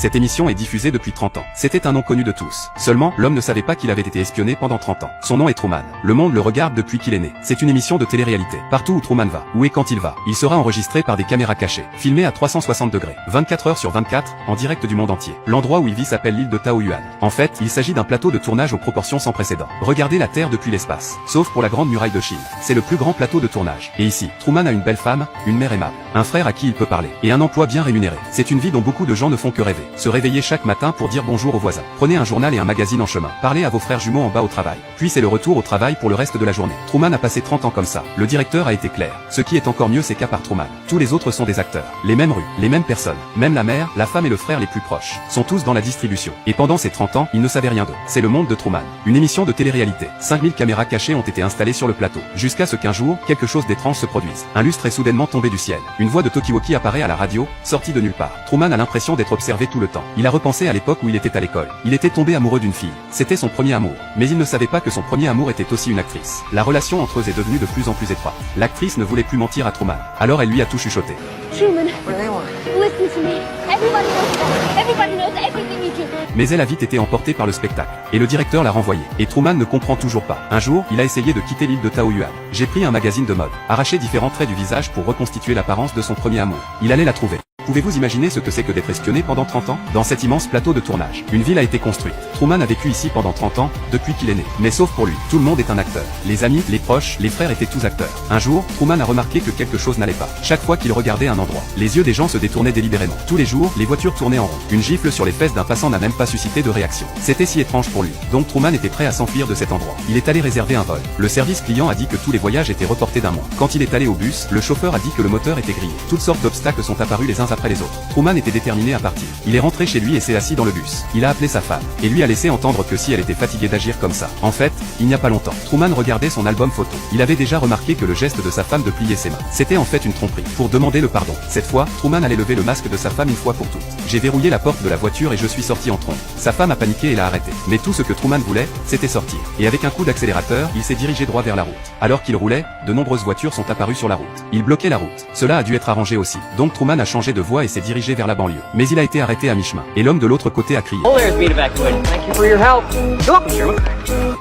Cette émission est diffusée depuis 30 ans. C'était un nom connu de tous. Seulement, l'homme ne savait pas qu'il avait été espionné pendant 30 ans. Son nom est Truman. Le monde le regarde depuis qu'il est né. C'est une émission de télé-réalité. Partout où Truman va, où et quand il va, il sera enregistré par des caméras cachées, filmé à 360 degrés, 24 heures sur 24, en direct du monde entier. L'endroit où il vit s'appelle l'île de Taoyuan. En fait, il s'agit d'un plateau de tournage aux proportions sans précédent. Regardez la Terre depuis l'espace. Sauf pour la grande muraille de Chine. C'est le plus grand plateau de tournage. Et ici, Truman a une belle femme, une mère aimable, un frère à qui il peut parler, et un emploi bien rémunéré. C'est une vie dont beaucoup de gens ne font que rêver. Se réveiller chaque matin pour dire bonjour aux voisins. Prenez un journal et un magazine en chemin. Parlez à vos frères jumeaux en bas au travail. Puis c'est le retour au travail pour le reste de la journée. Truman a passé 30 ans comme ça. Le directeur a été clair. Ce qui est encore mieux, c'est qu'à part Truman, tous les autres sont des acteurs. Les mêmes rues, les mêmes personnes. Même la mère, la femme et le frère les plus proches sont tous dans la distribution. Et pendant ces 30 ans, il ne savait rien d'eux. C'est le monde de Truman. Une émission de télé-réalité. 5000 caméras cachées ont été installées sur le plateau. Jusqu'à ce qu'un jour, quelque chose d'étrange se produise. Un lustre est soudainement tombé du ciel. Une voix de Tokiwoki apparaît à la radio, sortie de nulle part. Truman a l'impression d'être observé tout le temps. Il a repensé à l'époque où il était à l'école. Il était tombé amoureux d'une fille. C'était son premier amour. Mais il ne savait pas que son premier amour était aussi une actrice. La relation entre eux est devenue de plus en plus étroite. L'actrice ne voulait plus mentir à Truman. Alors elle lui a tout chuchoté. Truman, listen to me. Everybody knows that. Everybody knows everything you do. Mais elle a vite été emportée par le spectacle. Et le directeur l'a renvoyée. Et Truman ne comprend toujours pas. Un jour, il a essayé de quitter l'île de Taoyuan. J'ai pris un magazine de mode, arraché différents traits du visage pour reconstituer l'apparence de son premier amour. Il allait la trouver. Pouvez-vous imaginer ce que c'est que d'être espionné pendant 30 ans? Dans cet immense plateau de tournage, une ville a été construite. Truman a vécu ici pendant 30 ans, depuis qu'il est né. Mais sauf pour lui, tout le monde est un acteur. Les amis, les proches, les frères étaient tous acteurs. Un jour, Truman a remarqué que quelque chose n'allait pas. Chaque fois qu'il regardait un endroit, les yeux des gens se détournaient délibérément. Tous les jours, les voitures tournaient en rond. Une gifle sur les fesses d'un passant n'a même pas suscité de réaction. C'était si étrange pour lui. Donc Truman était prêt à s'enfuir de cet endroit. Il est allé réserver un vol. Le service client a dit que tous les voyages étaient reportés d'un mois. Quand il est allé au bus, le chauffeur a dit que le moteur était grillé. Toutes sortes d'obstacles sont apparus les uns après les autres. Truman était déterminé à partir. Il est rentré chez lui et s'est assis dans le bus. Il a appelé sa femme, et lui a laissé entendre que si elle était fatiguée d'agir comme ça. En fait, il n'y a pas longtemps, Truman regardait son album photo. Il avait déjà remarqué que le geste de sa femme de plier ses mains, c'était en fait une tromperie, pour demander le pardon. Cette fois, Truman allait lever le masque de sa femme une fois pour toutes. J'ai verrouillé la porte de la voiture et je suis sorti en trombe. Sa femme a paniqué et l'a arrêté. Mais tout ce que Truman voulait, c'était sortir. Et avec un coup d'accélérateur, il s'est dirigé droit vers la route. Alors qu'il roulait, de nombreuses voitures sont apparues sur la route. Il bloquait la route. Cela a dû être arrangé aussi. Donc Truman a changé de voie et s'est dirigé vers la banlieue. Mais il a été arrêté à mi-chemin. Et l'homme de l'autre côté a crié.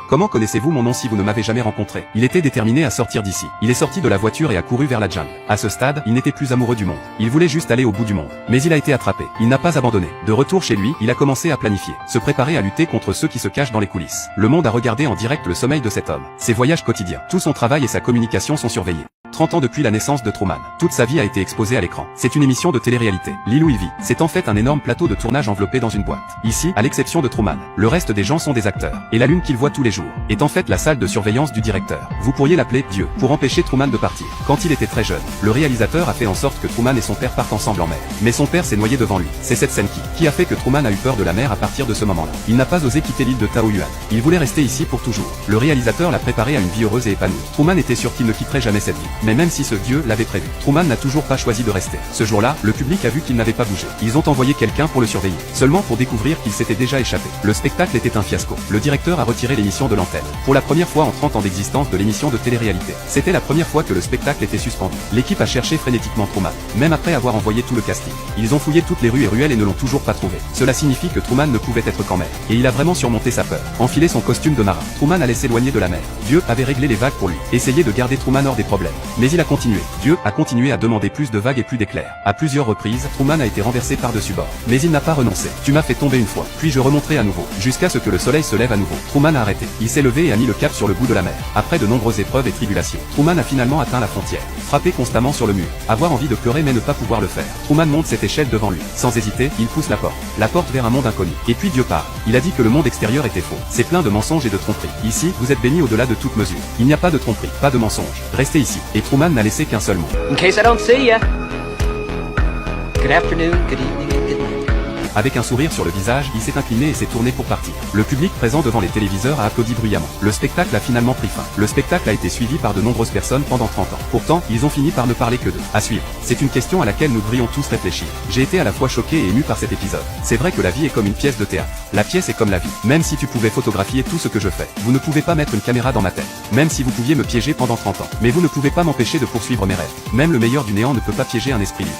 Comment connaissez-vous mon nom si vous ne m'avez jamais rencontré? Il était déterminé à sortir d'ici. Il est sorti de la voiture et a couru vers la jungle. À ce stade, il n'était plus amoureux du monde. Il voulait juste aller au bout du monde. Mais il a été attrapé. Il n'a pas abandonné. De retour chez lui, il a commencé à planifier, se préparer à lutter contre ceux qui se cachent dans les coulisses. Le monde a regardé en direct le sommeil de cet homme. Ses voyages quotidiens, tout son travail et sa communication sont surveillés. 30 ans depuis la naissance de Truman. Toute sa vie a été exposée à l'écran. C'est une émission de télé-réalité. L'île où il vit, c'est en fait un énorme plateau de tournage enveloppé dans une boîte. Ici, à l'exception de Truman, le reste des gens sont des acteurs. Et la lune qu'il voit tous les jours est en fait la salle de surveillance du directeur. Vous pourriez l'appeler Dieu, pour empêcher Truman de partir. Quand il était très jeune, le réalisateur a fait en sorte que Truman et son père partent ensemble en mer. Mais son père s'est noyé devant lui. C'est cette scène qui a fait que Truman a eu peur de la mer à partir de ce moment-là. Il n'a pas osé quitter l'île de Taoyuan. Il voulait rester ici pour toujours. Le réalisateur l'a préparé à une vie heureuse et épanouie. Truman était sûr qu'il ne quitterait jamais cette vie. Mais même si ce Dieu l'avait prévu, Truman n'a toujours pas choisi de rester. Ce jour-là, le public a vu qu'il n'avait pas bougé. Ils ont envoyé quelqu'un pour le surveiller, seulement pour découvrir qu'il s'était déjà échappé. Le spectacle était un fiasco. Le directeur a retiré l'émission de l'antenne. Pour la première fois en 30 ans d'existence de l'émission de télé-réalité, c'était la première fois que le spectacle était suspendu. L'équipe a cherché frénétiquement Truman, même après avoir envoyé tout le casting. Ils ont fouillé toutes les rues et ruelles et ne l'ont toujours pas trouvé. Cela signifie que Truman ne pouvait être qu'en mer. Et il a vraiment surmonté sa peur. Enfilé son costume de marin, Truman allait s'éloigner de la mer. Dieu avait réglé les vagues pour lui, essayé de garder Truman hors des problèmes. Mais il a continué. Dieu a continué à demander plus de vagues et plus d'éclairs. À plusieurs reprises, Truman a été renversé par-dessus bord. Mais il n'a pas renoncé. Tu m'as fait tomber une fois, puis je remonterai à nouveau, jusqu'à ce que le soleil se lève à nouveau. Truman a arrêté. Il s'est levé et a mis le cap sur le bout de la mer. Après de nombreuses épreuves et tribulations, Truman a finalement atteint la frontière. Frappé constamment sur le mur. Avoir envie de pleurer mais ne pas pouvoir le faire. Truman monte cette échelle devant lui. Sans hésiter, il pousse la porte vers un monde inconnu. Et puis Dieu part. Il a dit que le monde extérieur était faux. C'est plein de mensonges et de tromperies. Ici, vous êtes bénis au-delà de toute mesure. Il n'y a pas de tromperie, pas de mensonges. Restez ici. Et Truman n'a laissé qu'un seul mot. In case I don't see ya. Good afternoon, good evening, and good night. Avec un sourire sur le visage, il s'est incliné et s'est tourné pour partir. Le public présent devant les téléviseurs a applaudi bruyamment. Le spectacle a finalement pris fin. Le spectacle a été suivi par de nombreuses personnes pendant 30 ans. Pourtant, ils ont fini par ne parler que d'eux. À suivre. C'est une question à laquelle nous devrions tous réfléchir. J'ai été à la fois choqué et ému par cet épisode. C'est vrai que la vie est comme une pièce de théâtre. La pièce est comme la vie. Même si tu pouvais photographier tout ce que je fais, vous ne pouvez pas mettre une caméra dans ma tête. Même si vous pouviez me piéger pendant 30 ans. Mais vous ne pouvez pas m'empêcher de poursuivre mes rêves. Même le meilleur du néant ne peut pas piéger un esprit libre.